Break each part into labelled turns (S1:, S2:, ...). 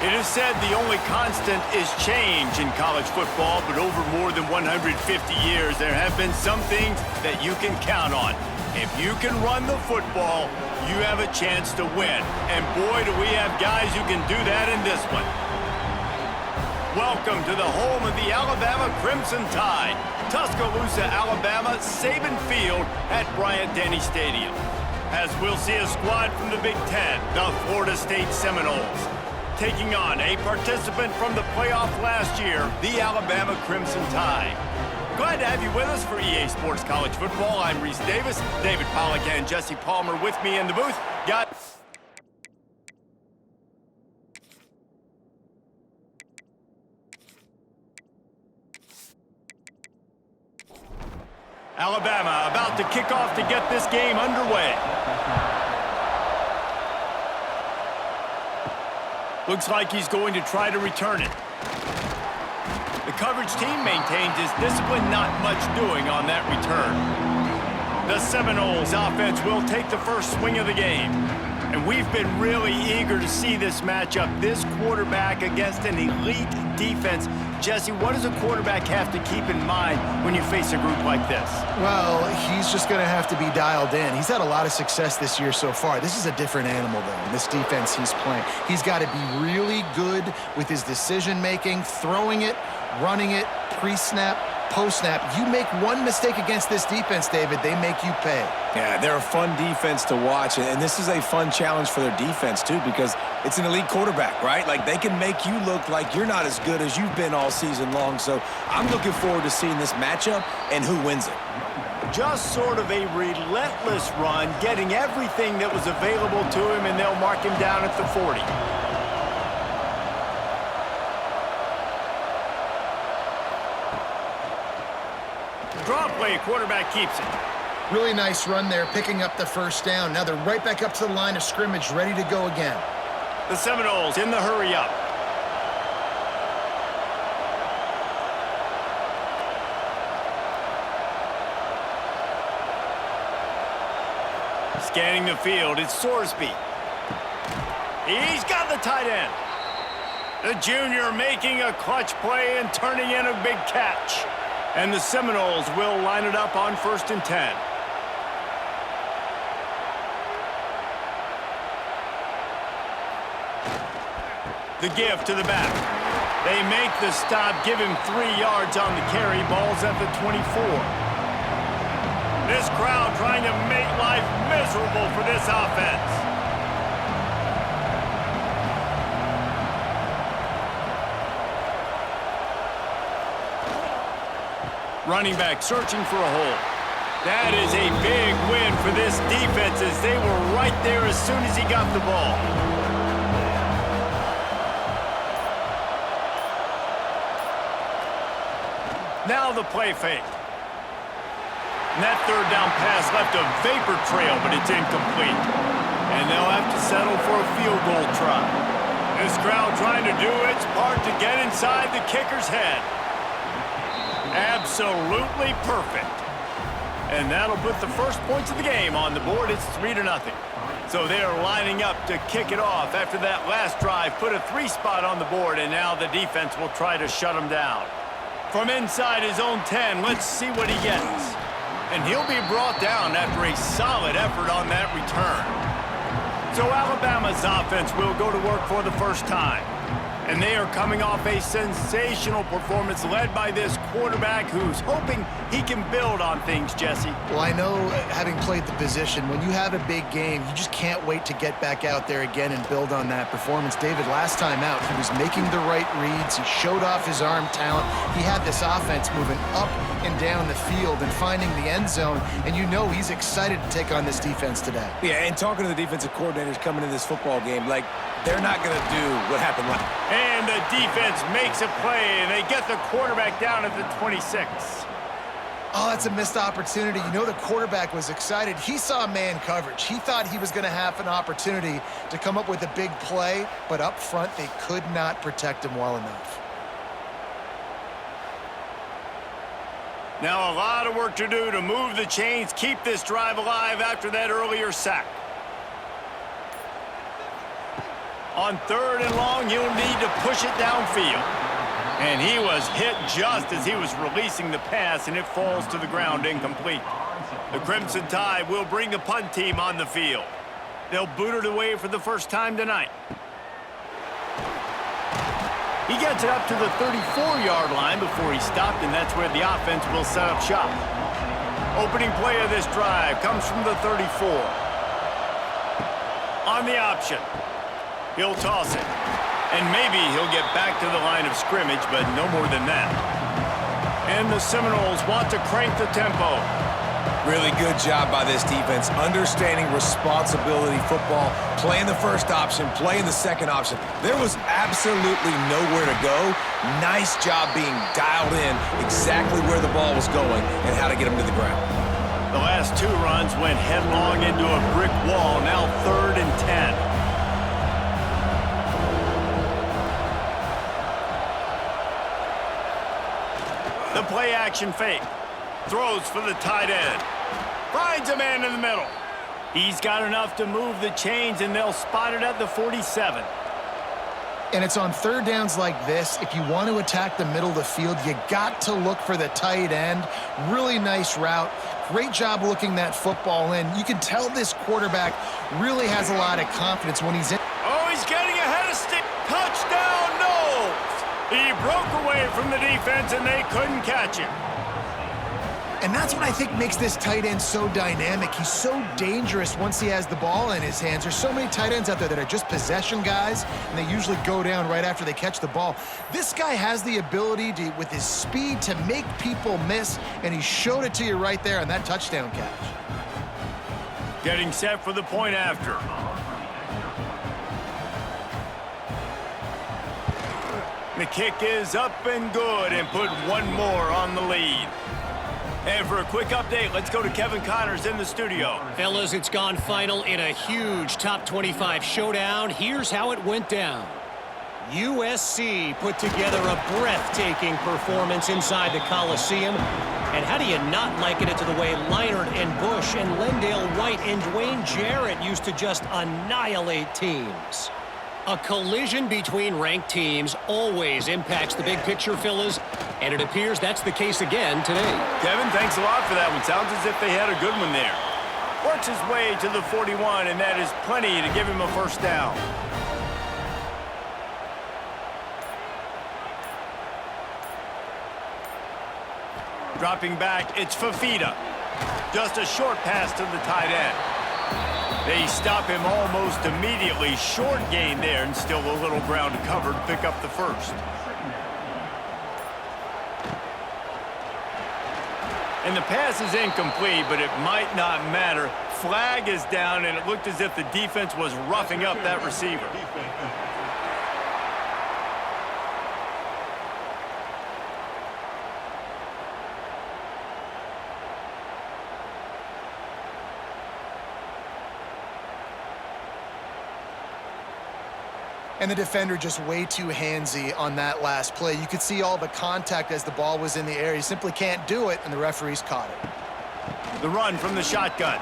S1: It is said the only constant is change in college football, but over more than 150 years, there have been some things that you can count on. If you can run the football, you have a chance to win. And boy, do we have guys who can do that in this one. Welcome to the home of the Alabama Crimson Tide. Tuscaloosa, Alabama, Saban Field at Bryant-Denny Stadium. As we'll see a squad from the Big Ten, the Florida State Seminoles, taking on a participant from the playoff last year, the Alabama Crimson Tide. Glad to have you with us for EA Sports College Football. I'm Reese Davis, David Pollack and Jesse Palmer with me in the booth. Alabama about to kick off to get this game underway. Looks like he's going to try to return it. The coverage team maintains his discipline, not much doing on that return. The Seminoles offense will take the first swing of the game. And we've been really eager to see this matchup, this quarterback against an elite defense. Jesse, what does a quarterback have to keep in mind when you face a group like this?
S2: Well, he's just going to have to be dialed in. He's had a lot of success this year so far. This is a different animal, though, this defense he's playing. He's got to be really good with his decision-making, throwing it, running it, pre-snap, post-snap. You make one mistake against this defense, David, they make you pay.
S3: Yeah, they're a fun defense to watch, and this is a fun challenge for their defense, too, because it's an elite quarterback, right? Like, they can make you look like you're not as good as you've been all season long, so I'm looking forward to seeing this matchup and who wins it.
S1: Just sort of a relentless run, getting everything that was available to him, and they'll mark him down at the 40. Draw play, quarterback keeps it.
S2: Really nice run there, picking up the first down. Now they're right back up to the line of scrimmage, ready to go again.
S1: The Seminoles in the hurry up. Scanning the field, it's Sorsby. He's got the tight end. The junior making a clutch play and turning in a big catch. And the Seminoles will line it up on 1st and 10. The give to the back. They make the stop, give him 3 yards on the carry. Ball's at the 24. This crowd trying to make life miserable for this offense. Running back searching for a hole. That is a big win for this defense as they were right there as soon as he got the ball. Now the play fake. And that third down pass left a vapor trail, but it's incomplete. And they'll have to settle for a field goal try. This crowd trying to do its part to get inside the kicker's head. Absolutely perfect. And that'll put the first points of the game on the board. It's 3-0. So they're lining up to kick it off after that last drive. Put a 3 spot on the board, and now the defense will try to shut them down. From inside his own 10, let's see what he gets. And he'll be brought down after a solid effort on that return. So Alabama's offense will go to work for the first time. And they are coming off a sensational performance led by this quarterback who's hoping he can build on things, Jesse.
S2: Well, I know, having played the position, when you have a big game, you just can't wait to get back out there again and build on that performance. David, last time out, he was making the right reads. He showed off his arm talent. He had this offense moving up and down the field and finding the end zone, and you know he's excited to take on this defense today.
S3: Yeah, and talking to the defensive coordinators coming into this football game, like, they're not going to do what happened last.
S1: And the defense makes a play, and they get the quarterback down at the 26.
S2: Oh, that's a missed opportunity. You know, the quarterback was excited. He saw man coverage. He thought he was going to have an opportunity to come up with a big play, but up front, they could not protect him well enough.
S1: Now a lot of work to do to move the chains, keep this drive alive after that earlier sack. On 3rd and long, he'll need to push it downfield. And he was hit just as he was releasing the pass, and it falls to the ground incomplete. The Crimson Tide will bring the punt team on the field. They'll boot it away for the first time tonight. He gets it up to the 34-yard line before he stopped, and that's where the offense will set up shop. Opening play of this drive comes from the 34. On the option, he'll toss it. And maybe he'll get back to the line of scrimmage, but no more than that. And the Seminoles want to crank the tempo.
S3: Really good job by this defense, understanding responsibility football, playing the first option, playing the second option. There was absolutely nowhere to go. Nice job being dialed in exactly where the ball was going and how to get him to the ground.
S1: The last 2 runs went headlong into a brick wall, now 3rd and 10. The play-action fake. Throws for the tight end. Finds a man in the middle. He's got enough to move the chains, and they'll spot it at the 47.
S2: And it's on 3rd downs like this. If you want to attack the middle of the field, you got to look for the tight end. Really nice route. Great job looking that football in. You can tell this quarterback really has a lot of confidence when he's in.
S1: Oh, he's getting ahead of stick. Touchdown, Knowles. He broke away from the defense, and they couldn't catch him.
S2: And that's what I think makes this tight end so dynamic. He's so dangerous once he has the ball in his hands. There's so many tight ends out there that are just possession guys, and they usually go down right after they catch the ball. This guy has the ability to, with his speed, to make people miss, and he showed it to you right there on that touchdown catch.
S1: Getting set for the point after. The kick is up and good, and put one more on the lead. And for a quick update, let's go to Kevin Connors in the studio.
S4: Fellas, it's gone final in a huge top 25 showdown. Here's how it went down. USC put together a breathtaking performance inside the Coliseum. And how do you not liken it to the way Leinart and Bush and Lendale White and Dwayne Jarrett used to just annihilate teams? A collision between ranked teams always impacts the big picture, fellas, and it appears that's the case again today.
S1: Kevin, thanks a lot for that one. Sounds as if they had a good one there. Works his way to the 41, and that is plenty to give him a first down. Dropping back, it's Fafita. Just a short pass to the tight end. They stop him almost immediately. Short gain there, and still a little ground to cover to pick up the first. And the pass is incomplete, but it might not matter. Flag is down, and it looked as if the defense was roughing up that receiver.
S2: And the defender just way too handsy on that last play. You could see all the contact as the ball was in the air. He simply can't do it, and the referees caught it.
S1: The run from the shotgun.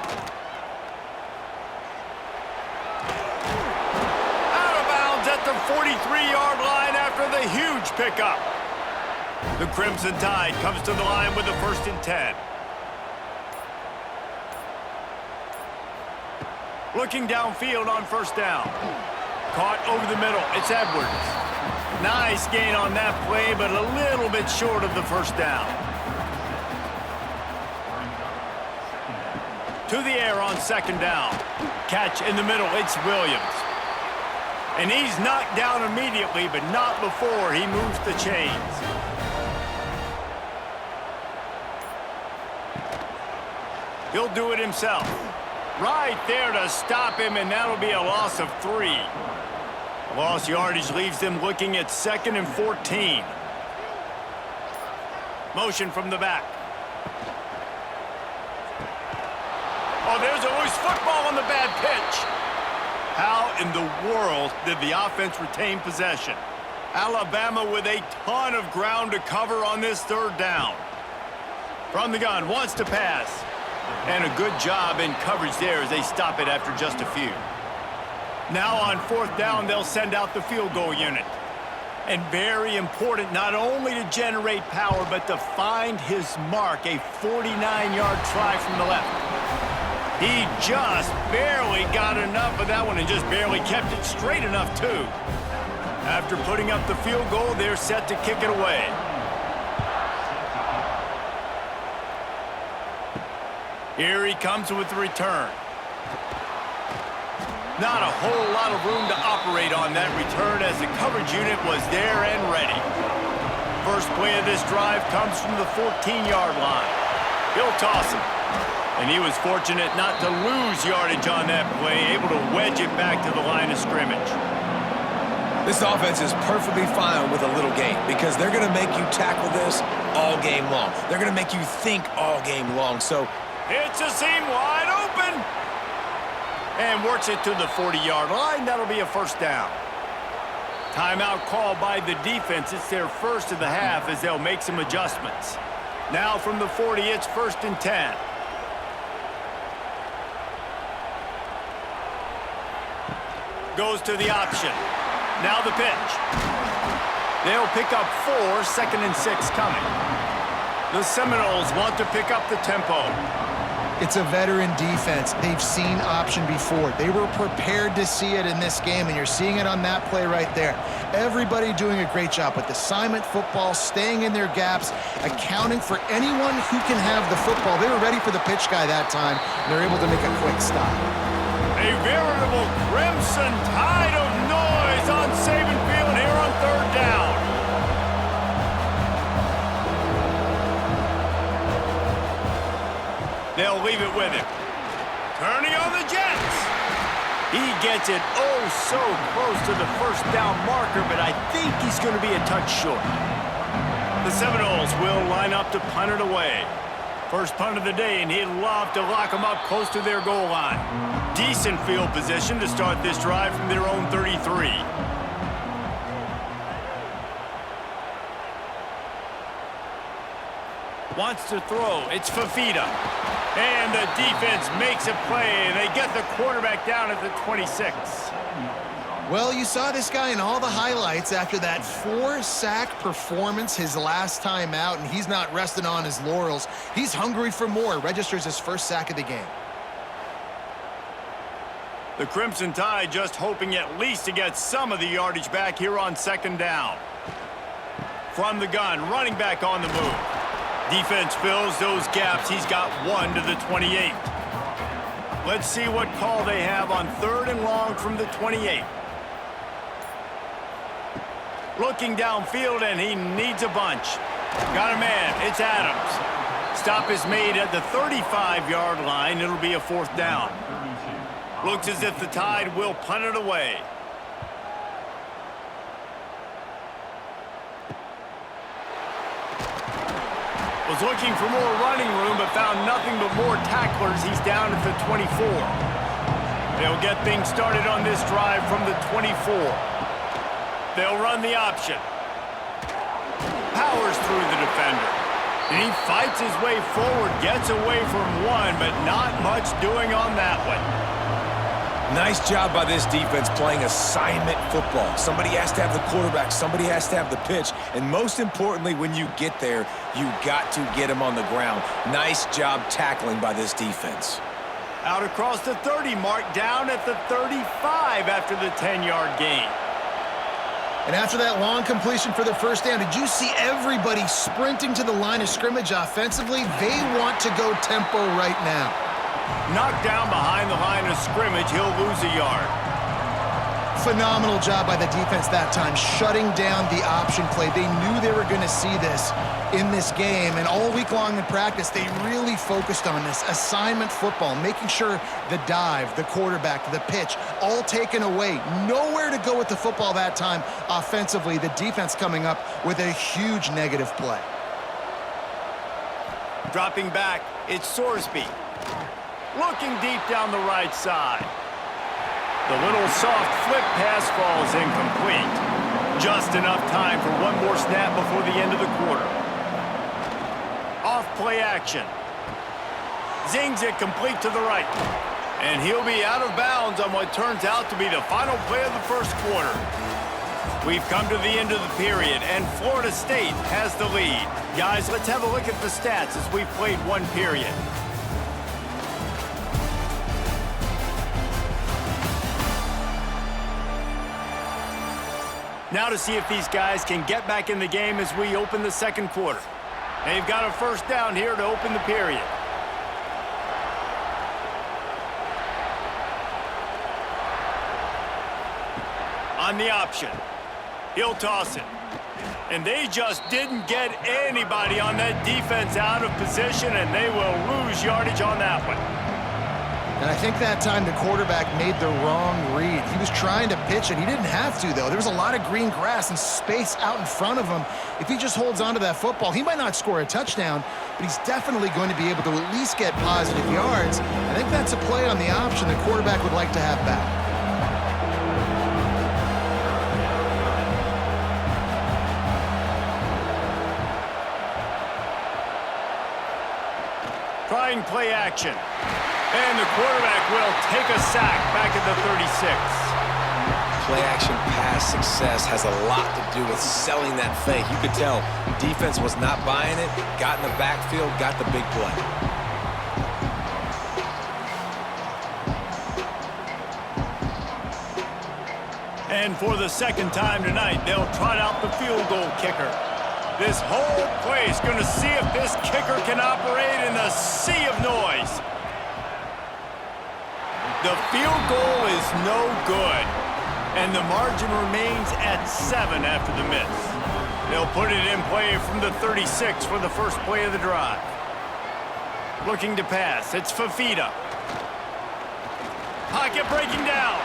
S1: Out of bounds at the 43-yard line after the huge pickup. The Crimson Tide comes to the line with a 1st and 10. Looking downfield on 1st down. Caught over the middle. It's Edwards. Nice gain on that play, but a little bit short of the first down. To the air on 2nd down. Catch in the middle. It's Williams. And he's knocked down immediately, but not before he moves the chains. He'll do it himself. Right there to stop him, and that'll be a loss of 3. Lost yardage leaves them looking at 2nd and 14. Motion from the back. Oh, there's a loose football on the bad pitch. How in the world did the offense retain possession? Alabama with a ton of ground to cover on this 3rd down. From the gun, wants to pass. And a good job in coverage there as they stop it after just a few. Now on 4th down, they'll send out the field goal unit. And very important, not only to generate power, but to find his mark, a 49-yard try from the left. He just barely got enough of that one and just barely kept it straight enough, too. After putting up the field goal, they're set to kick it away. Here he comes with the return. Not a whole lot of room to operate on that return as the coverage unit was there and ready. First play of this drive comes from the 14-yard line. He'll toss it. And he was fortunate not to lose yardage on that play, able to wedge it back to the line of scrimmage.
S3: This offense is perfectly fine with a little game because they're going to make you tackle this all game long. They're going to make you think all game long. So
S1: it's a seam wide open. And works it to the 40-yard line. That'll be a first down. Timeout called by the defense. It's their first of the half as they'll make some adjustments. Now from the 40, it's 1st and 10. Goes to the option. Now the pitch. They'll pick up 4, 2nd and 6 coming. The Seminoles want to pick up the tempo.
S2: It's a veteran defense. They've seen option before. They were prepared to see it in this game, and you're seeing it on that play right there. Everybody doing a great job with assignment football, staying in their gaps, accounting for anyone who can have the football. They were ready for the pitch guy that time, and they're able to make a quick stop.
S1: A veritable crimson tide of noise on Saban Field here on 3rd down. They'll leave it with him. Turning on the Jets. He gets it oh so close to the 1st down marker, but I think he's going to be a touch short. The Seminoles will line up to punt it away. First punt of the day, and he'd love to lock them up close to their goal line. Decent field position to start this drive from their own 33. Wants to throw. It's Fafita. And the defense makes a play, and they get the quarterback down at the 26.
S2: Well, you saw this guy in all the highlights after that 4-sack performance his last time out, and he's not resting on his laurels. He's hungry for more. Registers his 1st sack of the game.
S1: The Crimson Tide just hoping at least to get some of the yardage back here on 2nd down. From the gun, running back on the move. Defense fills those gaps. He's got 1 to the 28. Let's see what call they have on 3rd and long from the 28. Looking downfield, and he needs a bunch. Got a man. It's Adams. Stop is made at the 35-yard line. It'll be a 4th down. Looks as if the Tide will punt it away. Was looking for more running room, but found nothing but more tacklers. He's down at the 24. They'll get things started on this drive from the 24. They'll run the option. Powers through the defender. And he fights his way forward, gets away from one, but not much doing on that one.
S3: nice job by this defense playing assignment football. Somebody has to have the quarterback. Somebody has to have the pitch. And most importantly, when you get there, you got to get him on the ground. Nice job tackling by this defense.
S1: Out across the 30 mark, down at the 35 after the 10-yard gain.
S2: And after that long completion for the first down, did you see everybody sprinting to the line of scrimmage offensively? They want to go tempo right now.
S1: Knocked down behind the line of scrimmage, he'll lose a yard.
S2: Phenomenal job by the defense that time, shutting down the option play. They knew they were going to see this in this game, and all week long in practice, they really focused on this assignment football, making sure the dive, the quarterback, the pitch, all taken away. Nowhere to go with the football that time offensively. The defense coming up with a huge negative play.
S1: Dropping back, it's Sorsby. Looking deep down the right side. The little soft flip pass falls incomplete. Just enough time for one more snap before the end of the quarter. Off play action. Zings it complete to the right. And he'll be out of bounds on what turns out to be the final play of the first quarter. We've come to the end of the period, and Florida State has the lead. Guys, let's have a look at the stats as we've played one period. Now to see if these guys can get back in the game as we open the second quarter. They've got a first down here to open the period. On the option. He'll toss it. And they just didn't get anybody on that defense out of position, and they will lose yardage on that one.
S2: And I think that time the quarterback made the wrong read. He was trying to pitch it. He didn't have to, though. There was a lot of green grass and space out in front of him. If he just holds on to that football, he might not score a touchdown, but he's definitely going to be able to at least get positive yards. I think that's a play on the option the quarterback would like to have back.
S1: Trying play action. And the quarterback will take a sack back at the 36.
S3: Play action pass success has a lot to do with selling that fake. You could tell defense was not buying it, got in the backfield, got the big play.
S1: And for the second time tonight, they'll trot out the field goal kicker. This whole play is going to see if this kicker can operate in the sea of noise. The field goal is no good, and the margin remains at 7 after the miss. They'll put it in play from the 36 for the first play of the drive. Looking to pass, it's Fafita. Pocket breaking down,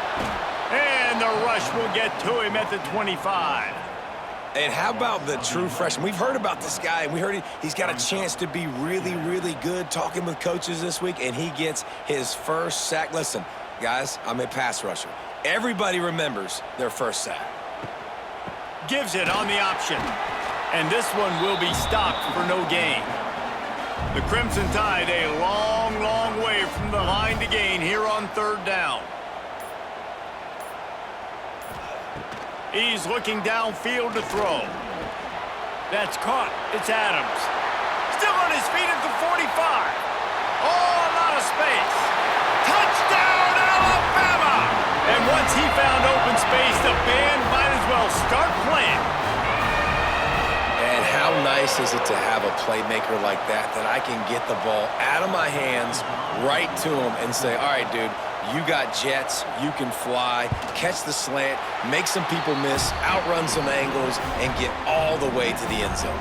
S1: and the rush will get to him at the 25.
S3: And how about the true freshman? We've heard about this guy. We heard he's got a chance to be really, really good talking with coaches this week, and he gets his first sack. Listen, guys, I'm a pass rusher. Everybody remembers their first sack.
S1: Gives it on the option. And this one will be stopped for no gain. The Crimson Tide a long, long way from the line to gain here on third down. He's looking downfield to throw. That's caught. It's Adams. Still on his feet at the 45. Oh, a lot of space. Touchdown, Alabama! And once he found open space, the band might as well start playing.
S3: And how nice is it to have a playmaker like that I can get the ball out of my hands right to him and say, all right, dude, you got jets, you can fly, catch the slant, make some people miss, outrun some angles, and get all the way to the end zone.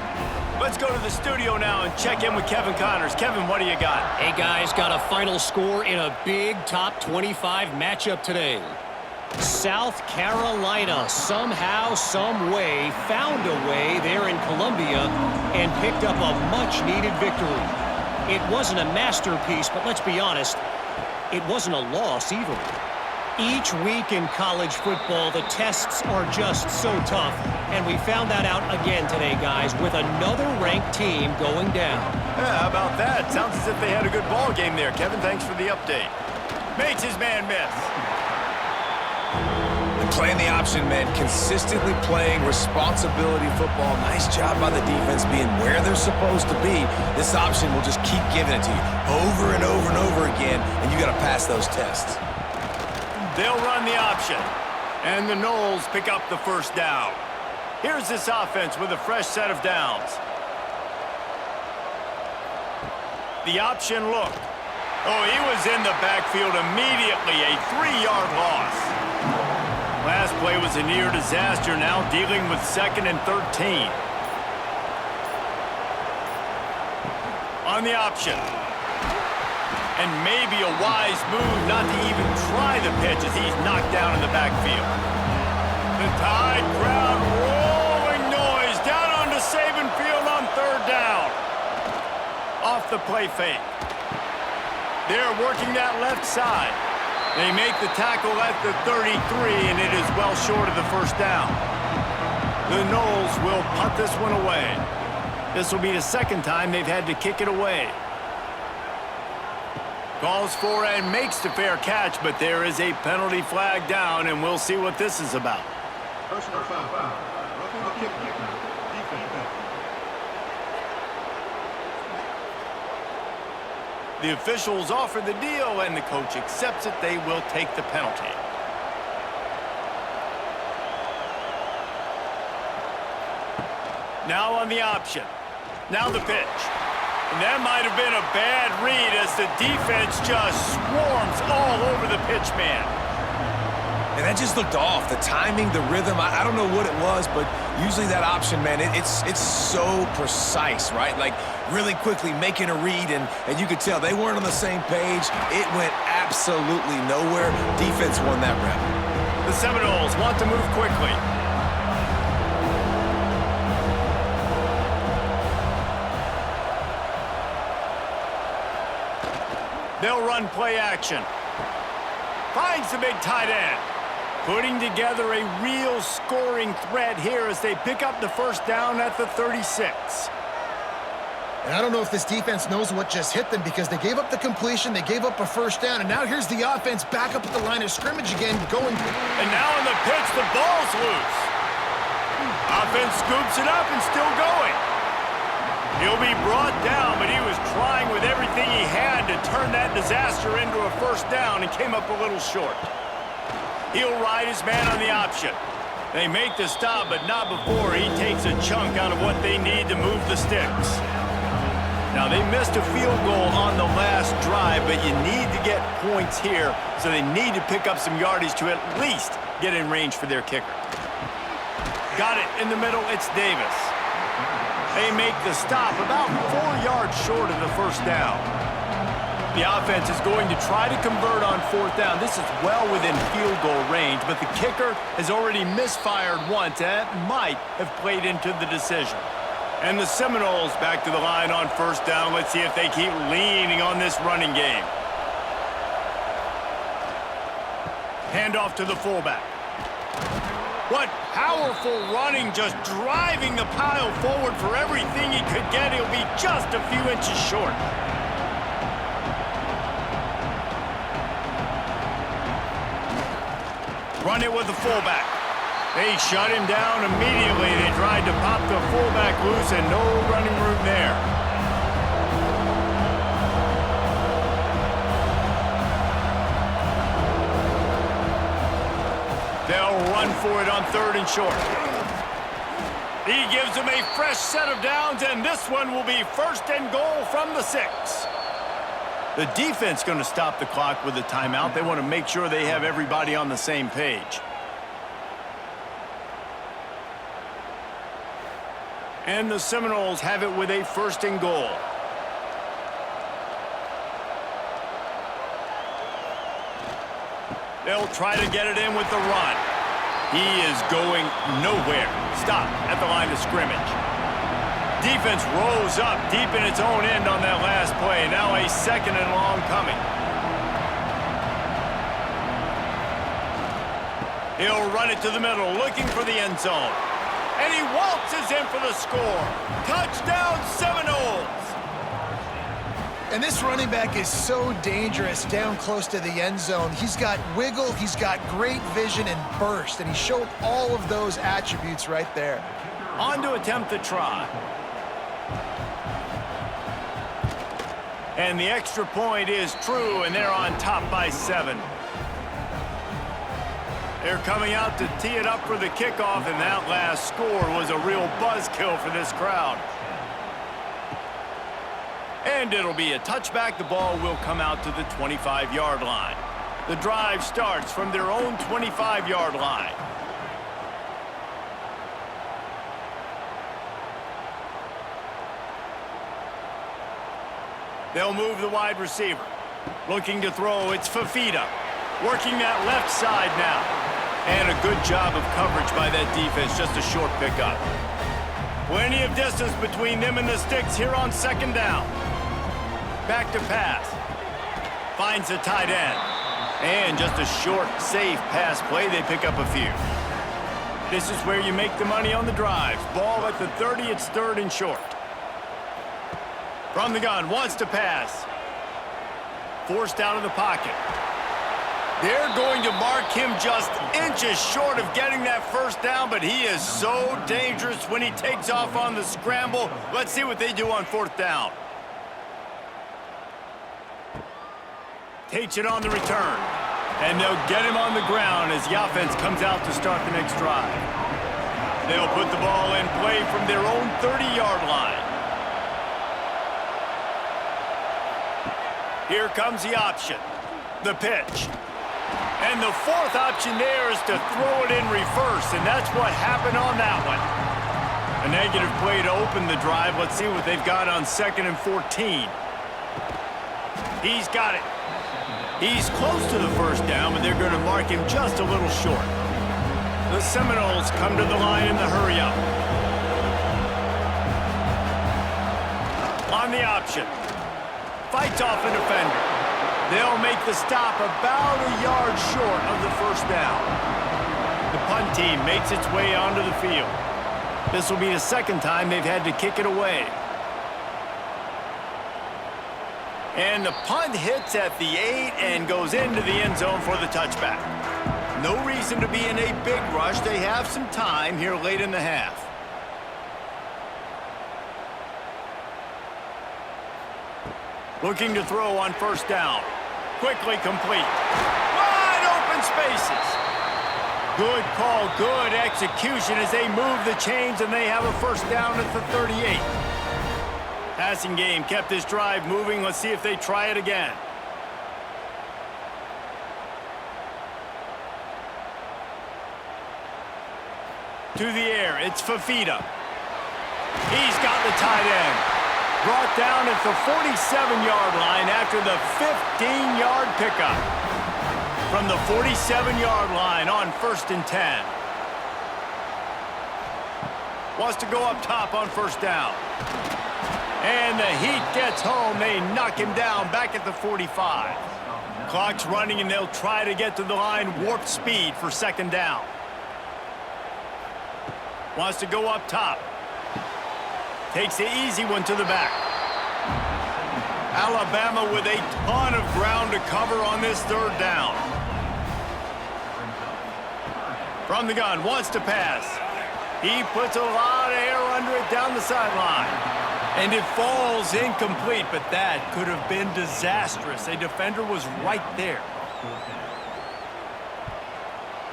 S1: Let's go to the studio now and check in with Kevin Connors. Kevin, what do you got?
S4: Hey, guys, got a final score in a big top 25 matchup today. South Carolina somehow, some way, found a way there in Columbia and picked up a much-needed victory. It wasn't a masterpiece, but let's be honest, it wasn't a loss either. Each week in college football, the tests are just so tough, and we found that out again today, guys, with another ranked team going down.
S1: Yeah, how about that? Sounds as if they had a good ball game there. Kevin, thanks for the update. Makes his man miss.
S3: Playing the option, man, consistently playing responsibility football. Nice job by the defense being where they're supposed to be. This option will just keep giving it to you over and over and over again, and you got to pass those tests.
S1: They'll run the option, and the Noles pick up the first down. Here's this offense with a fresh set of downs. The option look. Oh, he was in the backfield immediately, a 3-yard loss. Last play was a near disaster, now dealing with 2nd and 13. On the option. And maybe a wise move not to even try the pitch as he's knocked down in the backfield. The Tide crowd rolling noise down onto Saban Field on third down. Off the play fake. They're working that left side. They make the tackle at the 33, and it is well short of the first down. The Noles will punt this one away. This will be the second time they've had to kick it away. Calls for and makes the fair catch, but there is a penalty flag down, and we'll see what this is about.
S5: Personal foul. Roughing the kicker. Defense.
S1: The officials offer the deal, and the coach accepts it. They will take the penalty. Now on the option. Now the pitch. And that might have been a bad read as the defense just swarms all over the pitch man.
S3: And that just looked off. The timing, the rhythm, I don't know what it was, but usually that option, man, it's so precise, right? Like really quickly making a read, and you could tell they weren't on the same page. It went absolutely nowhere. Defense won that rep.
S1: The Seminoles want to move quickly. They'll run play action. Finds the big tight end. Putting together a real scoring threat here as they pick up the first down at the 36.
S2: And I don't know if this defense knows what just hit them because they gave up the completion, they gave up a first down, and now here's the offense back up at the line of scrimmage again going.
S1: And now on the pitch, the ball's loose. Offense scoops it up and still going. He'll be brought down, but he was trying with everything he had to turn that disaster into a first down and came up a little short. He'll ride his man on the option. They make the stop, but not before he takes a chunk out of what they need to move the sticks. Now, they missed a field goal on the last drive, but you need to get points here, so they need to pick up some yardage to at least get in range for their kicker. Got it in the middle, it's Davis. They make the stop about 4 yards short of the first down. The offense is going to try to convert on fourth down. This is well within field goal range, but the kicker has already misfired once, and that might have played into the decision. And the Seminoles back to the line on first down. Let's see if they keep leaning on this running game. Handoff to the fullback. What powerful running, just driving the pile forward for everything he could get. He'll be just a few inches short. Run it with the fullback. They shut him down immediately. They tried to pop the fullback loose and no running room there. They'll run for it on third and short. He gives them a fresh set of downs, and this one will be first and goal from the 6. The defense going to stop the clock with a timeout. They want to make sure they have everybody on the same page. And the Seminoles have it with a first and goal. They'll try to get it in with the run. He is going nowhere. Stop at the line of scrimmage. Defense rose up deep in its own end on that last play. Now a second and long coming. He'll run it to the middle, looking for the end zone. And he waltzes in for the score. Touchdown, Seminoles!
S2: And this running back is so dangerous down close to the end zone. He's got wiggle, he's got great vision and burst, and he showed all of those attributes right there.
S1: On to attempt the try. And the extra point is true, and they're on top by 7. They're coming out to tee it up for the kickoff, and that last score was a real buzzkill for this crowd. And it'll be a touchback. The ball will come out to the 25-yard line. The drive starts from their own 25-yard line. They'll move the wide receiver. Looking to throw, it's Fafita. Working that left side now. And a good job of coverage by that defense, just a short pickup. Plenty of distance between them and the sticks here on second down. Back to pass. Finds a tight end. And just a short, safe pass play. They pick up a few. This is where you make the money on the drives. Ball at the 30, it's third and short. From the gun, wants to pass. forced out of the pocket. They're going to mark him just inches short of getting that first down, but he is so dangerous when he takes off on the scramble. Let's see what they do on fourth down. Takes it on the return. And they'll get him on the ground as the offense comes out to start the next drive. They'll put the ball in play from their own 30-yard line. Here comes the option. The pitch. And the fourth option there is to throw it in reverse, and that's what happened on that one. A negative play to open the drive. Let's see what they've got on 2nd and 14. He's got it. He's close to the first down, but they're going to mark him just a little short. The Seminoles come to the line in the hurry-up. On the option. Fights off a defender. They'll make the stop about a yard short of the first down. The punt team makes its way onto the field. This will be the second time they've had to kick it away. And the punt hits at the 8 and goes into the end zone for the touchback. No reason to be in a big rush. They have some time here late in the half. Looking to throw on first down. Quickly complete. Wide open spaces. Good call, good execution as they move the chains and they have a first down at the 38. Passing game kept this drive moving. Let's see if they try it again. To the air, it's Fafita. He's got the tight end. Brought down at the 47-yard line after the 15-yard pickup. From the 47-yard line on 1st and 10. Wants to go up top on first down. And the Heat gets home. They knock him down back at the 45. Clock's running, and they'll try to get to the line warp speed for 2nd down. Wants to go up top. Takes the easy one to the back. Alabama with a ton of ground to cover on this 3rd down. From the gun, wants to pass. He puts a lot of air under it down the sideline. And it falls incomplete, but that could have been disastrous. A defender was right there.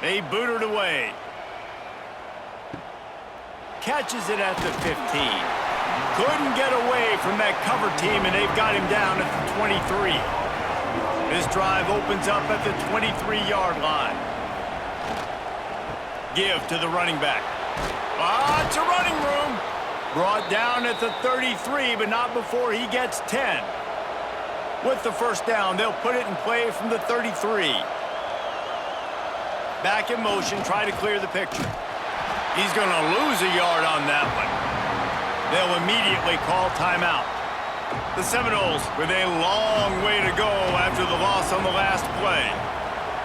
S1: They boot it away. Catches it at the 15. Couldn't get away from that cover team, and they've got him down at the 23. This drive opens up at the 23-yard line. Give to the running back. Lots of running room. Brought down at the 33, but not before he gets 10. With the first down, they'll put it in play from the 33. Back in motion, try to clear the picture. He's going to lose a yard on that one. They'll immediately call timeout. The Seminoles with a long way to go after the loss on the last play.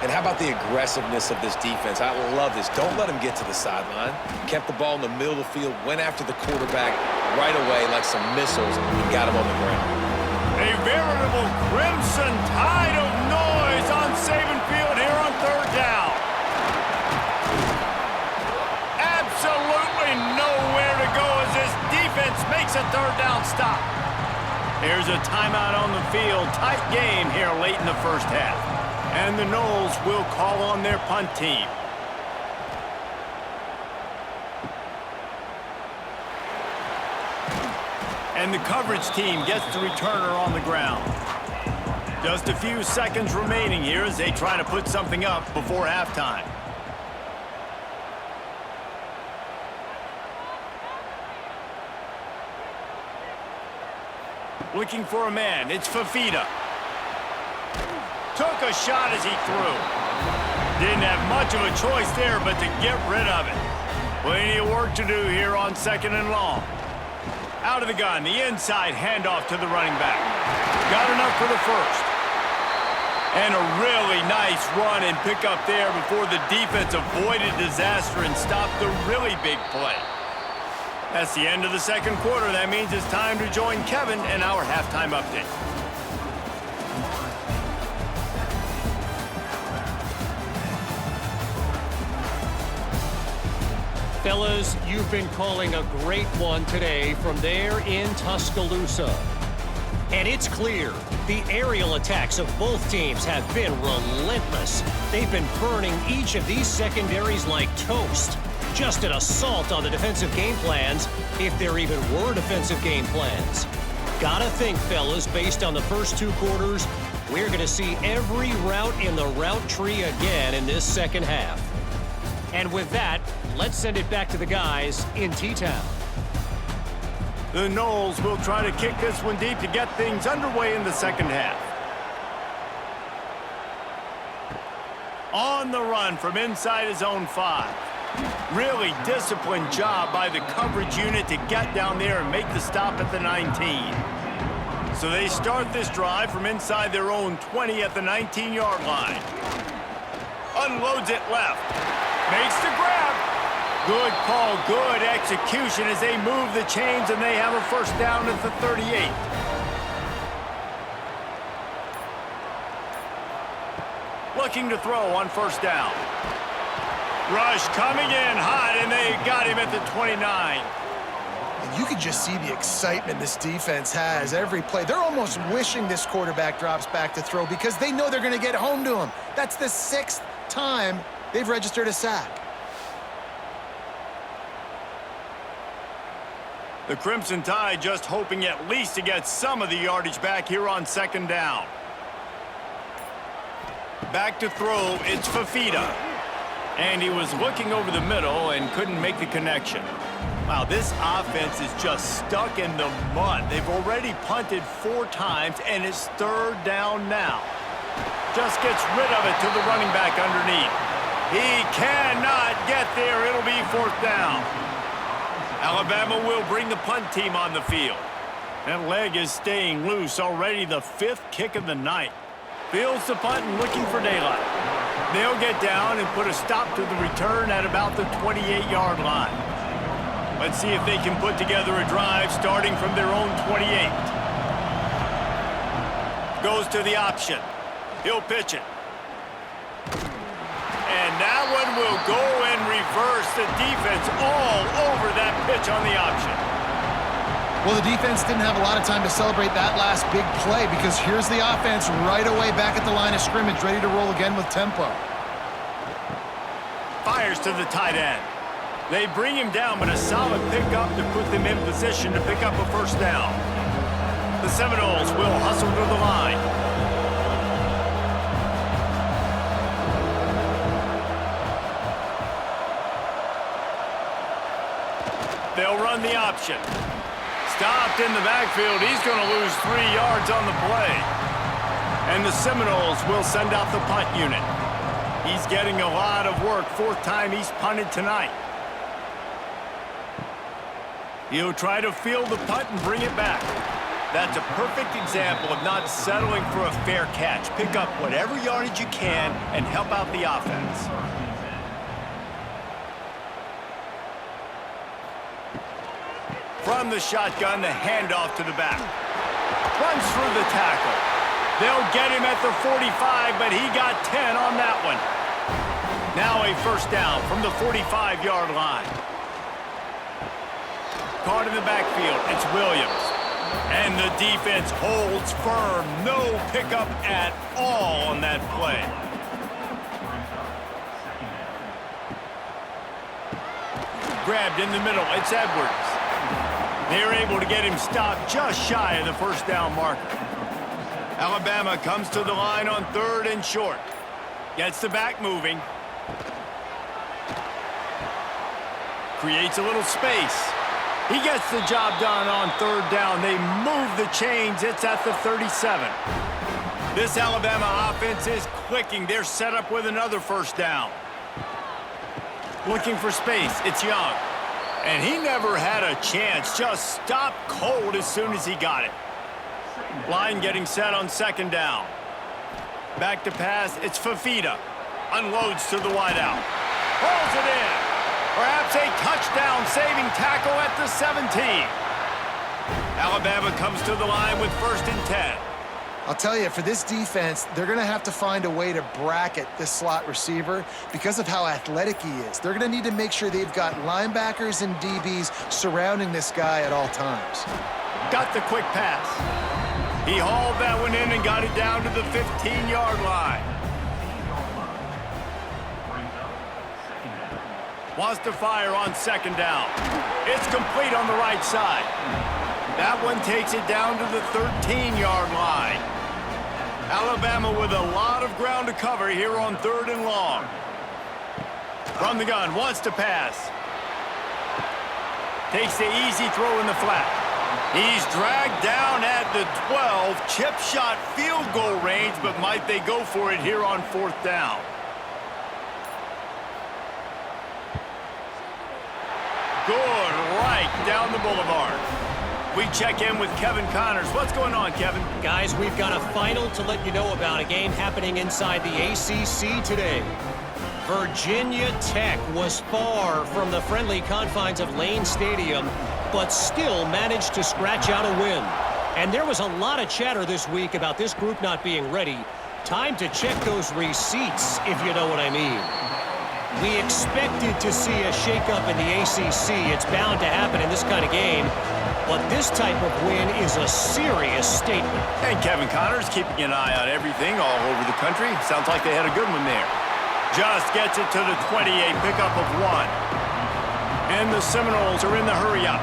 S3: And how about the aggressiveness of this defense? I love this. Don't let them get to the sideline. Kept the ball in the middle of the field, went after the quarterback right away like some missiles, and got him on the ground.
S1: A veritable crimson tide of noise on Saban Field here on 3rd down. Absolutely nowhere to go as this defense makes a 3rd down stop. There's a timeout on the field. Tight game here late in the first half. And the Noles will call on their punt team. And the coverage team gets the returner on the ground. Just a few seconds remaining here as they try to put something up before halftime. Looking for a man. It's Fafita. Took a shot as he threw. Didn't have much of a choice there but to get rid of it. Plenty of work to do here on 2nd and long. Out of the gun, the inside handoff to the running back. Got enough for the first. And a really nice run and pick up there before the defense avoided disaster and stopped the really big play. That's the end of the 2nd quarter. That means it's time to join Kevin in our halftime update.
S4: Fellas, you've been calling a great one today from there in Tuscaloosa. And it's clear, the aerial attacks of both teams have been relentless. They've been burning each of these secondaries like toast. Just an assault on the defensive game plans, if there even were defensive game plans. Gotta think, fellas, based on the first 2 quarters, we're gonna see every route in the route tree again in this second half. And with that, let's send it back to the guys in T-Town.
S1: The Noles will try to kick this one deep to get things underway in the second half. On the run from inside his own 5. Really disciplined job by the coverage unit to get down there and make the stop at the 19. So they start this drive from inside their own 20 at the 19-yard line. Unloads it left. Makes the grab. Good call, good execution as they move the chains and they have a first down at the 38. Looking to throw on first down. Rush coming in hot, and they got him at the 29.
S2: And you can just see the excitement this defense has every play. They're almost wishing this quarterback drops back to throw because they know they're going to get home to him. That's the 6th time they've registered a sack.
S1: The Crimson Tide just hoping at least to get some of the yardage back here on second down. Back to throw, it's Fafita. And he was looking over the middle and couldn't make the connection. Wow, this offense is just stuck in the mud. They've already punted 4 times, and it's 3rd down now. Just gets rid of it to the running back underneath. He cannot get there. It'll be 4th down. Alabama will bring the punt team on the field. That leg is staying loose. Already the 5th kick of the night. Fields the punt and looking for daylight. They'll get down and put a stop to the return at about the 28-yard line. Let's see if they can put together a drive starting from their own 28. Goes to the option. He'll pitch it. And that one will go and reverse. The defense all over that pitch on the option.
S2: Well, the defense didn't have a lot of time to celebrate that last big play because here's the offense right away back at the line of scrimmage, ready to roll again with tempo.
S1: Fires to the tight end. They bring him down, but a solid pickup to put them in position to pick up a first down. The Seminoles will hustle to the line. They'll run the option. Stopped in the backfield. He's going to lose 3 yards on the play. And the Seminoles will send out the punt unit. He's getting a lot of work. 4th time he's punted tonight. He'll try to field the punt and bring it back. That's a perfect example of not settling for a fair catch. Pick up whatever yardage you can and help out the offense. From the shotgun, the handoff to the back. Runs through the tackle. They'll get him at the 45, but he got 10 on that one. Now a first down from the 45-yard line. Caught in the backfield, it's Williams. And the defense holds firm. No pickup at all on that play. Grabbed in the middle, it's Edwards. They're able to get him stopped just shy of the first down marker. Alabama comes to the line on 3rd and short. Gets the back moving. Creates a little space. He gets the job done on 3rd down. They move the chains. It's at the 37. This Alabama offense is clicking. They're set up with another first down. Looking for space. It's Young. And he never had a chance. Just stopped cold as soon as he got it. Line getting set on 2nd down. Back to pass. It's Fafita. Unloads to the wideout. Pulls it in. Perhaps a touchdown-saving tackle at the 17. Alabama comes to the line with 1st and 10.
S2: I'll tell you, for this defense, they're going to have to find a way to bracket this slot receiver because of how athletic he is. They're going to need to make sure they've got linebackers and DBs surrounding this guy at all times.
S1: Got the quick pass. He hauled that one in and got it down to the 15-yard line. Wants to fire on second down. It's complete on the right side. That one takes it down to the 13-yard line. Alabama with a lot of ground to cover here on 3rd and long. From the gun, wants to pass. Takes the easy throw in the flat. He's dragged down at the 12. Chip shot field goal range, but might they go for it here on 4th down? Good right down the boulevard. We check in with Kevin Connors. What's going on, Kevin?
S4: Guys, we've got a final to let you know about, a game happening inside the ACC today. Virginia Tech was far from the friendly confines of Lane Stadium, but still managed to scratch out a win. And there was a lot of chatter this week about this group not being ready. Time to check those receipts, if you know what I mean. We expected to see a shakeup in the ACC. It's bound to happen in this kind of game. But this type of win is a serious statement.
S1: And Kevin Connors keeping an eye on everything all over the country. Sounds like they had a good one there. Just gets it to the 28, pickup of 1. And the Seminoles are in the hurry-up.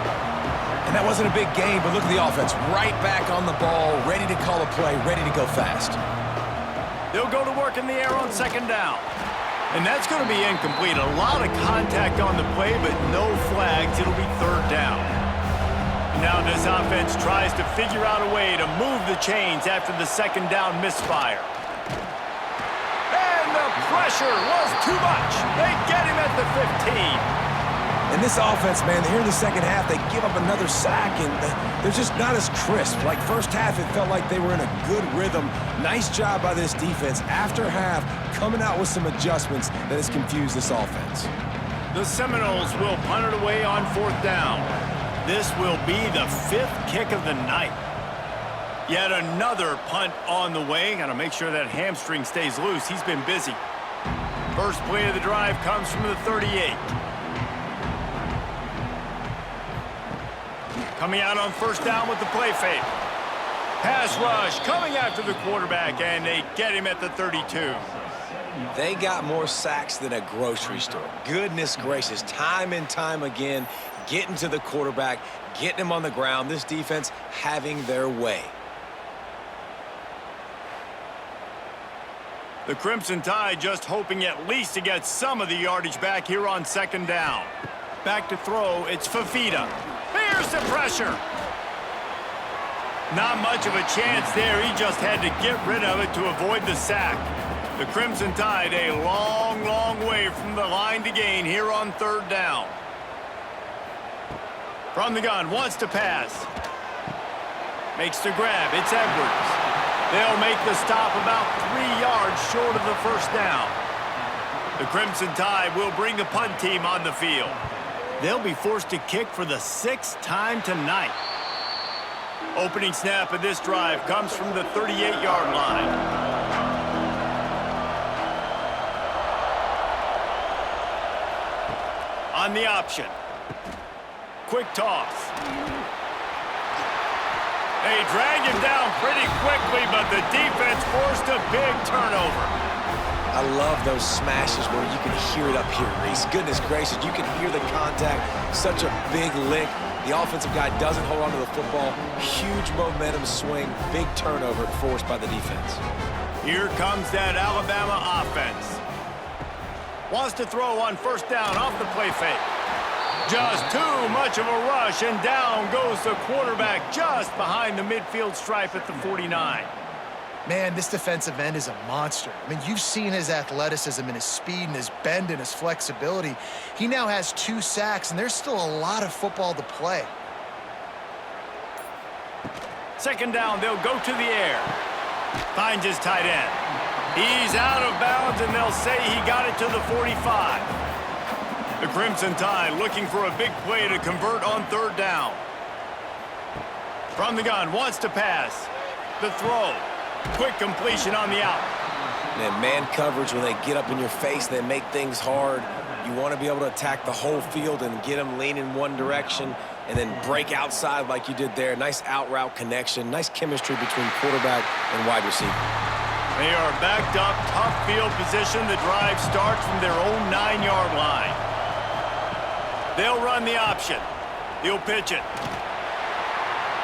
S3: And that wasn't a big game, but look at the offense. Right back on the ball, ready to call a play, ready to go fast.
S1: They'll go to work in the air on second down. And that's going to be incomplete. A lot of contact on the play, but no flags. It'll be 3rd down. Now this offense tries to figure out a way to move the chains after the second down misfire. And the pressure was too much. They get him at the 15.
S3: And this offense, man, here in the second half, they give up another sack, and they're just not as crisp. Like first half, it felt like they were in a good rhythm. Nice job by this defense. After half, coming out with some adjustments that has confused this offense.
S1: The Seminoles will punt it away on 4th down. This will be the 5th kick of the night. Yet another punt on the way. Got to make sure that hamstring stays loose. He's been busy. First play of the drive comes from the 38. Coming out on 1st down with the play fake. Pass rush coming after the quarterback, and they get him at the 32.
S3: They got more sacks than a grocery store. Goodness gracious, time and time again, getting to the quarterback, getting him on the ground. This defense having their way.
S1: The Crimson Tide just hoping at least to get some of the yardage back here on 2nd down. Back to throw, it's Fafita. Here's the pressure. Not much of a chance there. He just had to get rid of it to avoid the sack. The Crimson Tide a long, long way from the line to gain here on 3rd down. From the gun, wants to pass. Makes the grab, it's Edwards. They'll make the stop about 3 yards short of the 1st down. The Crimson Tide will bring the punt team on the field. They'll be forced to kick for the 6th time tonight. Opening snap of this drive comes from the 38-yard line. On the option. Quick toss. They drag him down pretty quickly, but the defense forced a big turnover.
S3: I love those smashes where you can hear it up here, Reese. Goodness gracious, you can hear the contact. Such a big lick. The offensive guy doesn't hold on to the football. Huge momentum swing. Big turnover forced by the defense.
S1: Here comes that Alabama offense. Wants to throw on 1st down off the play fake. Just too much of a rush, and down goes the quarterback just behind the midfield stripe at the 49.
S2: Man, this defensive end is a monster. I mean, you've seen his athleticism and his speed and his bend and his flexibility. He now has 2 sacks, and there's still a lot of football to play.
S1: 2nd down, they'll go to the air. Finds his tight end. He's out of bounds, and they'll say he got it to the 45. The Crimson Tide looking for a big play to convert on 3rd down. From the gun, wants to pass. The throw. Quick completion on the out.
S3: And man coverage, when they get up in your face, they make things hard. You want to be able to attack the whole field and get them leaning one direction and then break outside like you did there. Nice out route connection, nice chemistry between quarterback and wide receiver.
S1: They are backed up, tough field position. The drive starts from their own 9-yard line. They'll run the option. He'll pitch it.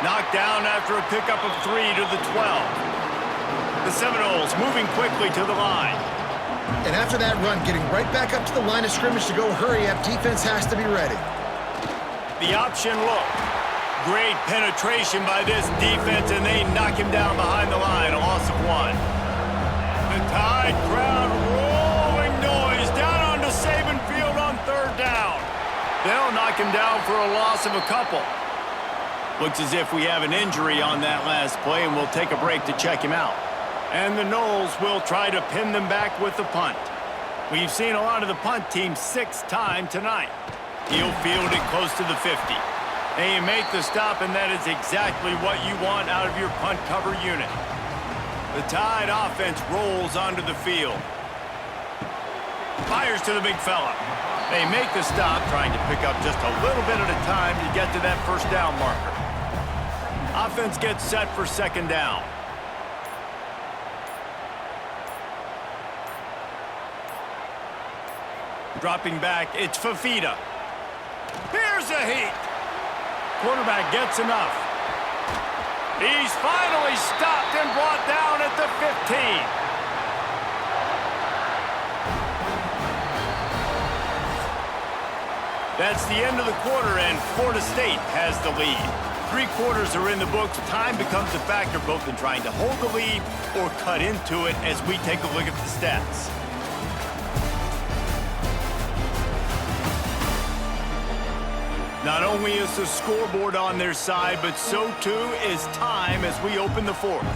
S1: Knocked down after a pickup of 3 to the 12. The Seminoles moving quickly to the line.
S2: And after that run, getting right back up to the line of scrimmage to go hurry up, defense has to be ready.
S1: The option look. Great penetration by this defense, and they knock him down behind the line, a loss of 1. The Tide crowd rolling noise down onto Saban Field on 3rd down. They'll knock him down for a loss of a couple. Looks as if we have an injury on that last play, and we'll take a break to check him out. And the Noles will try to pin them back with the punt. We've seen a lot of the punt team 6 times tonight. He'll field it close to the 50. They make the stop, and that is exactly what you want out of your punt cover unit. The Tide offense rolls onto the field. Fires to the big fella. They make the stop, trying to pick up just a little bit at a time to get to that 1st down marker. Offense gets set for 2nd down. Dropping back, it's Fafita. Here's a heat. Quarterback gets enough. He's finally stopped and brought down at the 15. That's the end of the quarter, and Florida State has the lead. 3 quarters are in the books. Time becomes a factor both in trying to hold the lead or cut into it as we take a look at the stats. Not only is the scoreboard on their side, but so too is time as we open the 4th.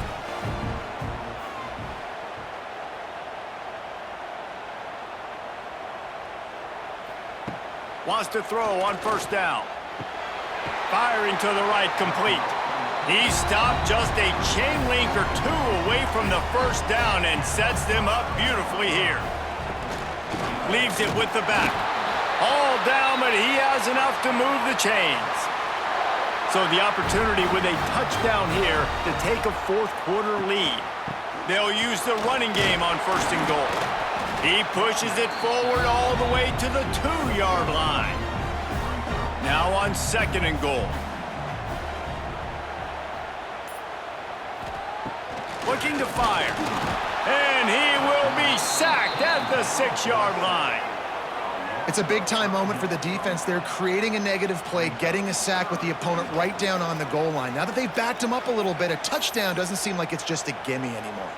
S1: Wants to throw on 1st down. Firing to the right, complete. He stopped just a chain link or 2 away from the 1st down and sets them up beautifully here. Leaves it with the back. All down, but he has enough to move the chains. So the opportunity with a touchdown here to take a 4th quarter lead. They'll use the running game on 1st and goal. He pushes it forward all the way to the 2-yard line. Now on 2nd and goal. Looking to fire. And he will be sacked at the 6-yard line.
S2: It's a big-time moment for the defense. They're creating a negative play, getting a sack with the opponent right down on the goal line. Now that they've backed him up a little bit, a touchdown doesn't seem like it's just a gimme anymore.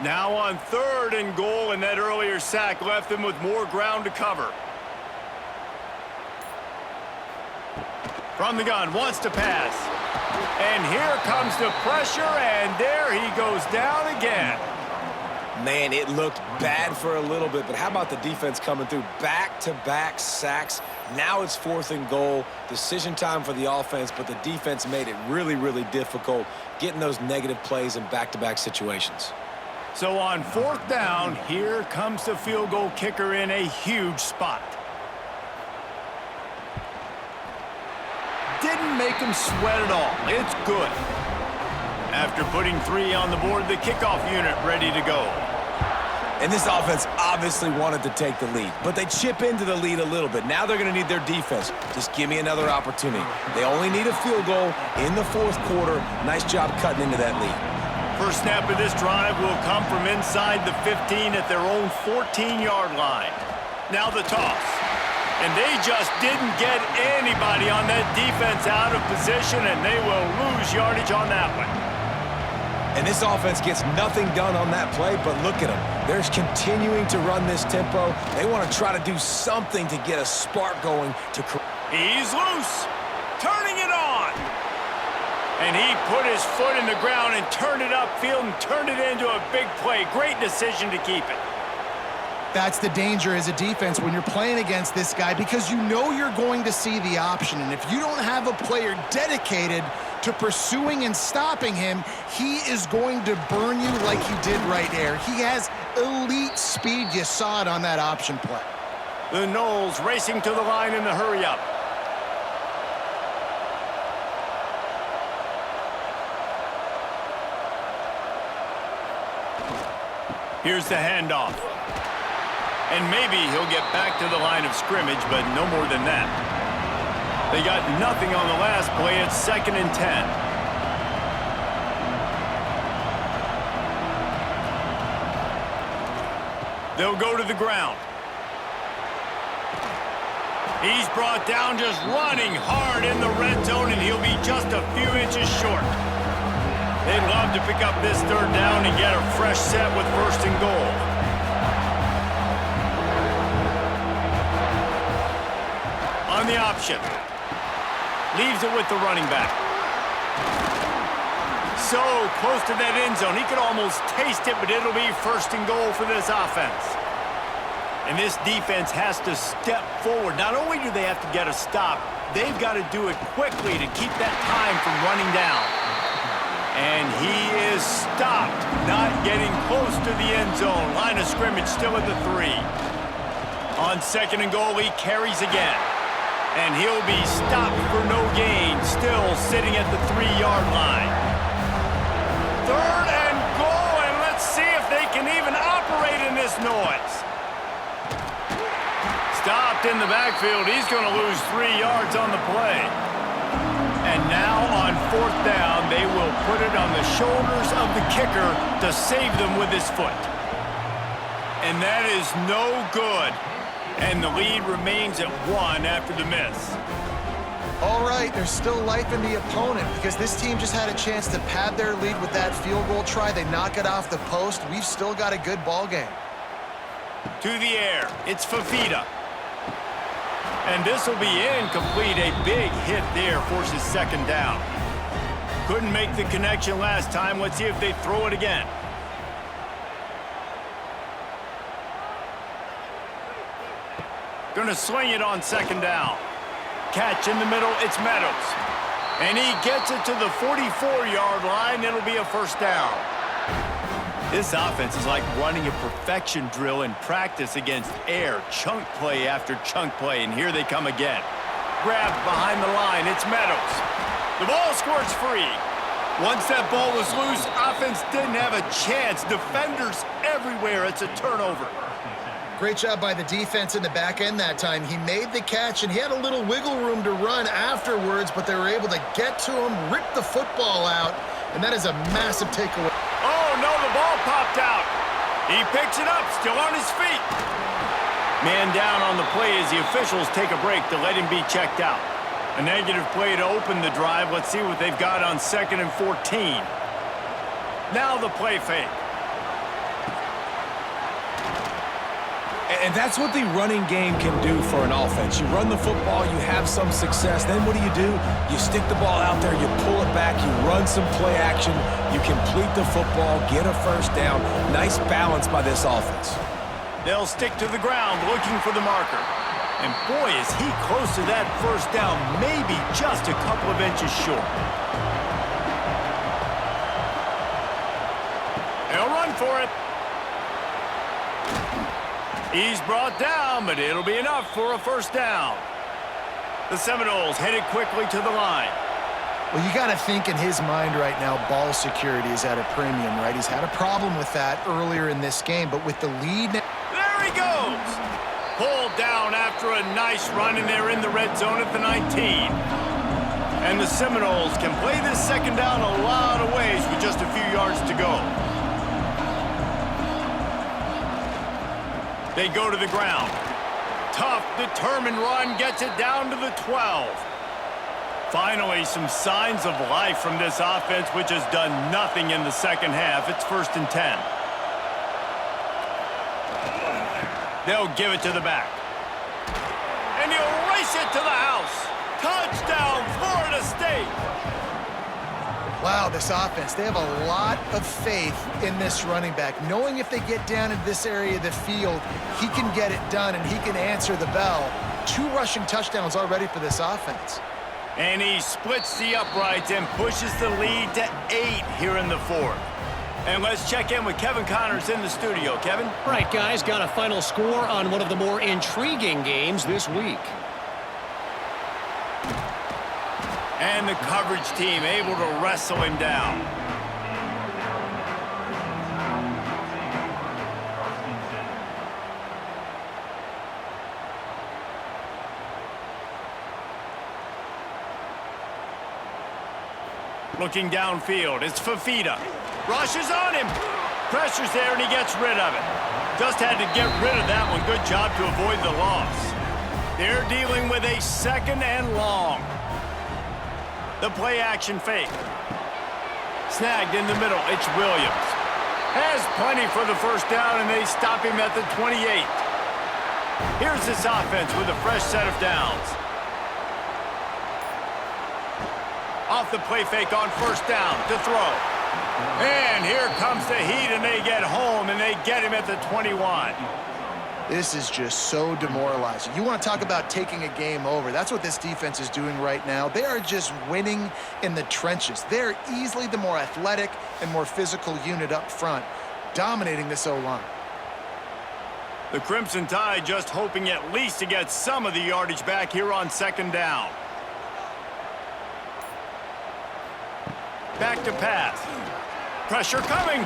S1: Now on 3rd and goal, and that earlier sack left them with more ground to cover. From the gun, wants to pass. And here comes the pressure, and there he goes down again.
S3: Man, it looked bad for a little bit, but how about the defense coming through? Back-to-back sacks. Now it's 4th and goal. Decision time for the offense, but the defense made it really, really difficult getting those negative plays in back-to-back situations.
S1: So on 4th down, here comes the field goal kicker in a huge spot. Didn't make him sweat at all. It's good. After putting 3 on the board, the kickoff unit ready to go.
S3: And this offense obviously wanted to take the lead, but they chip into the lead a little bit. Now they're going to need their defense. Just give me another opportunity. They only need a field goal in the 4th quarter. Nice job cutting into that lead.
S1: First snap of this drive will come from inside the 15 at their own 14-yard line. Now the toss. And they just didn't get anybody on that defense out of position, and they will lose yardage on that one.
S3: And this offense gets nothing done on that play, but look at them. They're continuing to run this tempo. They want to try to do something to get a spark going.
S1: He's loose, turning it on. And he put his foot in the ground and turned it upfield and turned it into a big play. Great decision to keep it.
S2: That's the danger as a defense when you're playing against this guy, because you know you're going to see the option. And if you don't have a player dedicated to pursuing and stopping him, he is going to burn you like he did right there. He has elite speed. You saw it on that option play.
S1: The Noles racing to the line in the hurry-up. Here's the handoff. And maybe he'll get back to the line of scrimmage, but no more than that. They got nothing on the last play. It's 2nd and 10. They'll go to the ground. He's brought down just running hard in the red zone, and he'll be just a few inches short. They'd love to pick up this 3rd down and get a fresh set with 1st and goal. On the option. Leaves it with the running back. So close to that end zone. He could almost taste it, but it'll be 1st and goal for this offense. And this defense has to step forward. Not only do they have to get a stop, they've got to do it quickly to keep that time from running down. And he is stopped, not getting close to the end zone. Line of scrimmage still at the 3. On 2nd and goal, he carries again. And he'll be stopped for no gain, still sitting at the 3-yard line. 3rd and goal, and let's see if they can even operate in this noise. Stopped in the backfield. He's going to lose 3 yards on the play. And now on 4th down, they will put it on the shoulders of the kicker to save them with his foot. And that is no good. And the lead remains at 1 after the miss.
S2: All right, there's still life in the opponent because this team just had a chance to pad their lead with that field goal try. They knock it off the post. We've still got a good ball game.
S1: To the air. It's Fafita. And this will be incomplete. A big hit there forces 2nd down. Couldn't make the connection last time. Let's see if they throw it again. Gonna swing it on 2nd down. Catch in the middle, it's Meadows. And he gets it to the 44-yard line. It'll be a 1st down. This offense is like running a perfection drill in practice against air. Chunk play after chunk play, and here they come again. Grabbed behind the line, it's Meadows. The ball squirts free. Once that ball was loose, offense didn't have a chance. Defenders everywhere, it's a turnover.
S2: Great job by the defense in the back end that time. He made the catch, and he had a little wiggle room to run afterwards, but they were able to get to him, rip the football out, and that is a massive takeaway.
S1: Oh, no, the ball popped out. He picks it up, still on his feet. Man down on the play as the officials take a break to let him be checked out. A negative play to open the drive. Let's see what they've got on 2nd and 14. Now the play fake.
S3: And that's what the running game can do for an offense. You run the football, you have some success. Then what do? You stick the ball out there, you pull it back, you run some play action, you complete the football, get a 1st down. Nice balance by this offense.
S1: They'll stick to the ground looking for the marker. And boy, is he close to that 1st down, maybe just a couple of inches short. They'll run for it. He's brought down, but it'll be enough for a 1st down. The Seminoles headed quickly to the line.
S2: Well, you got to think in his mind right now, ball security is at a premium, right? He's had a problem with that earlier in this game, but with the lead...
S1: There he goes! Pulled down after a nice run, and they're in the red zone at the 19. And the Seminoles can play this 2nd down a lot of ways with just a few yards to go. They go to the ground. Tough, determined run gets it down to the 12. Finally, some signs of life from this offense, which has done nothing in the 2nd half. It's 1st and 10. They'll give it to the back. And he'll race it to the house. Touchdown, Florida State.
S2: Wow, this offense, they have a lot of faith in this running back, knowing if they get down into this area of the field, he can get it done and he can answer the bell. 2 rushing touchdowns already for this offense.
S1: And he splits the uprights and pushes the lead to 8 here in the 4th. And let's check in with Kevin Connors in the studio. Kevin?
S4: Right, guys, got a final score on one of the more intriguing games this week.
S1: And the coverage team able to wrestle him down. Looking downfield, it's Fafita. Rushes on him. Pressure's there and he gets rid of it. Just had to get rid of that one. Good job to avoid the loss. They're dealing with a 2nd and long. The play action fake. Snagged in the middle. It's Williams. Has plenty for the first down, and they stop him at the 28. Here's this offense with a fresh set of downs. Off the play fake on first down to throw. And here comes the heat, and they get home, and they get him at the 21.
S2: This is just so demoralizing. You want to talk about taking a game over. That's what this defense is doing right now. They are just winning in the trenches. They're easily the more athletic and more physical unit up front, dominating this O-line.
S1: The Crimson Tide just hoping at least to get some of the yardage back here on 2nd down. Back to pass. Pressure coming.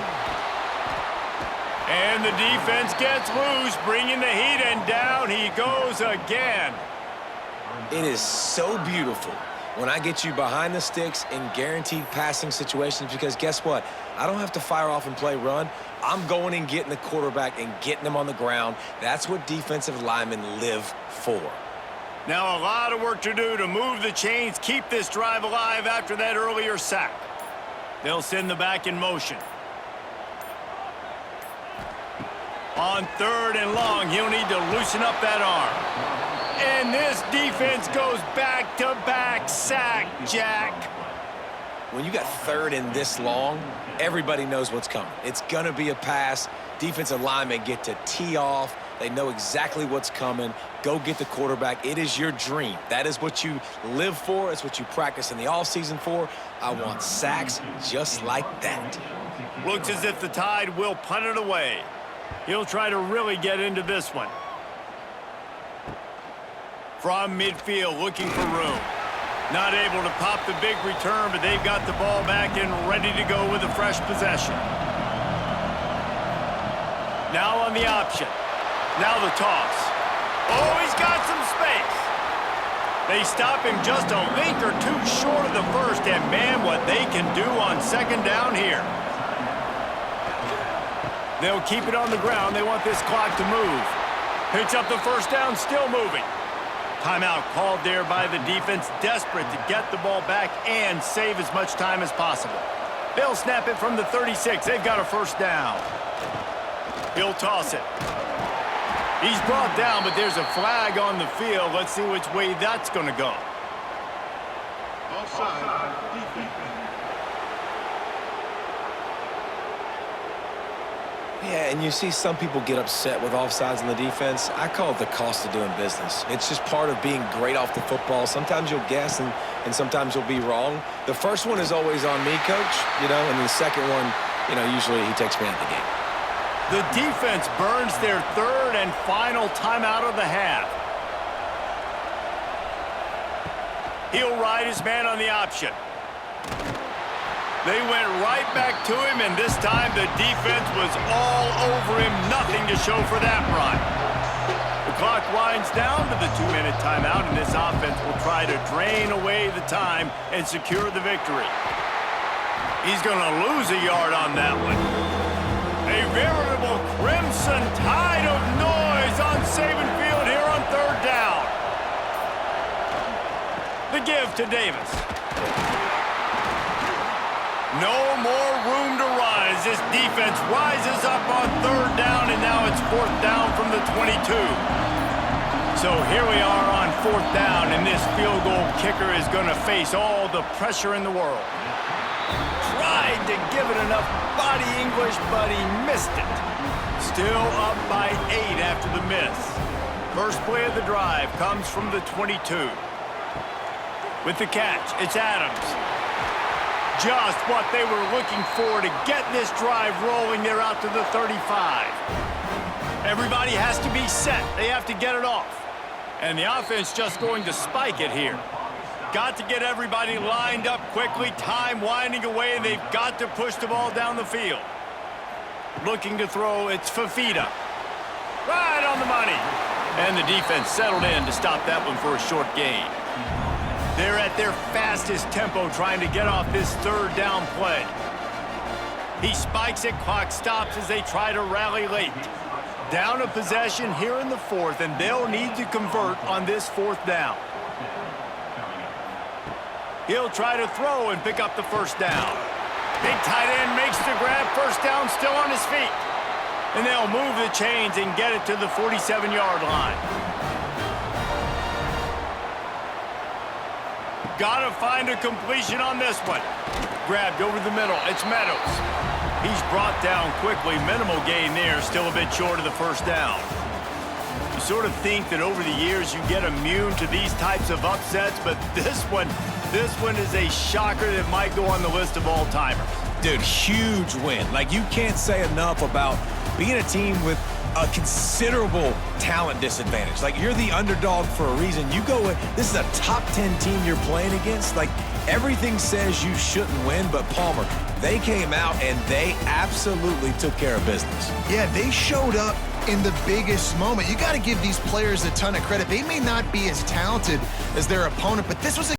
S1: And the defense gets loose, bringing the heat, and down he goes again.
S3: It is so beautiful when I get you behind the sticks in guaranteed passing situations, because guess what? I don't have to fire off and play run. I'm going and getting the quarterback and getting him on the ground. That's what defensive linemen live for.
S1: Now a lot of work to do to move the chains, keep this drive alive after that earlier sack. They'll send the back in motion. On 3rd and long, he'll need to loosen up that arm. And this defense goes back-to-back sack, Jack.
S3: When you got 3rd and this long, everybody knows what's coming. It's going to be a pass. Defensive linemen get to tee off. They know exactly what's coming. Go get the quarterback. It is your dream. That is what you live for. It's what you practice in the offseason for. I want sacks just like that.
S1: Looks as if the Tide will punt it away. He'll try to really get into this one. From midfield, looking for room. Not able to pop the big return, but they've got the ball back and ready to go with a fresh possession. Now on the option. Now the toss. Oh, he's got some space. They stop him just a link or two short of the first, and man, what they can do on 2nd down here. They'll keep it on the ground. They want this clock to move. Picks up the first down, still moving. Timeout called there by the defense, desperate to get the ball back and save as much time as possible. They'll snap it from the 36. They've got a first down. He'll toss it. He's brought down, but there's a flag on the field. Let's see which way that's going to go.
S5: Offside, defense.
S3: Yeah, and you see some people get upset with offsides in the defense. I call it the cost of doing business. It's just part of being great off the football. Sometimes you'll guess and sometimes you'll be wrong. The first one is always on me, Coach, and the second one, usually he takes me out of the game.
S1: The defense burns their 3rd and final timeout of the half. He'll ride his man on the option. They went right back to him, and this time the defense was all over him. Nothing to show for that run. The clock winds down to the 2-minute timeout, and this offense will try to drain away the time and secure the victory. He's going to lose a yard on that one. A veritable Crimson Tide of noise on Saban Field here on 3rd down. The give to Davis. No more room to run as this defense rises up on 3rd down, and now it's 4th down from the 22. So here we are on 4th down, and this field goal kicker is going to face all the pressure in the world. Tried to give it enough body English, but he missed it. Still up by 8 after the miss. First play of the drive comes from the 22. With the catch, it's Adams. Just what they were looking for to get this drive rolling. They're out to the 35. Everybody has to be set. They have to get it off. And the offense just going to spike it here. Got to get everybody lined up quickly. Time winding away, and they've got to push the ball down the field. Looking to throw, it's Fafita. Right on the money. And the defense settled in to stop that one for a short gain. They're at their fastest tempo trying to get off this third down play. He spikes it, clock stops as they try to rally late. Down a possession here in the fourth, and they'll need to convert on this fourth down. He'll try to throw and pick up the first down. Big tight end makes the grab, first down, still on his feet. And they'll move the chains and get it to the 47-yard line. Gotta find a completion on this one. Grabbed over the middle. It's Meadows. He's brought down quickly. Minimal gain there. Still a bit short of the first down. You sort of think that over the years you get immune to these types of upsets, but this one is a shocker that might go on the list of all-timers.
S3: Dude, huge win. Like, you can't say enough about being a team with a considerable talent disadvantage. Like, you're the underdog for a reason. You go with, this is a top 10 team you're playing against. Like, everything says you shouldn't win, but Palmer, they came out and they absolutely took care of business.
S2: Yeah, they showed up in the biggest moment. You got to give these players a ton of credit. They may not be as talented as their opponent, but this was a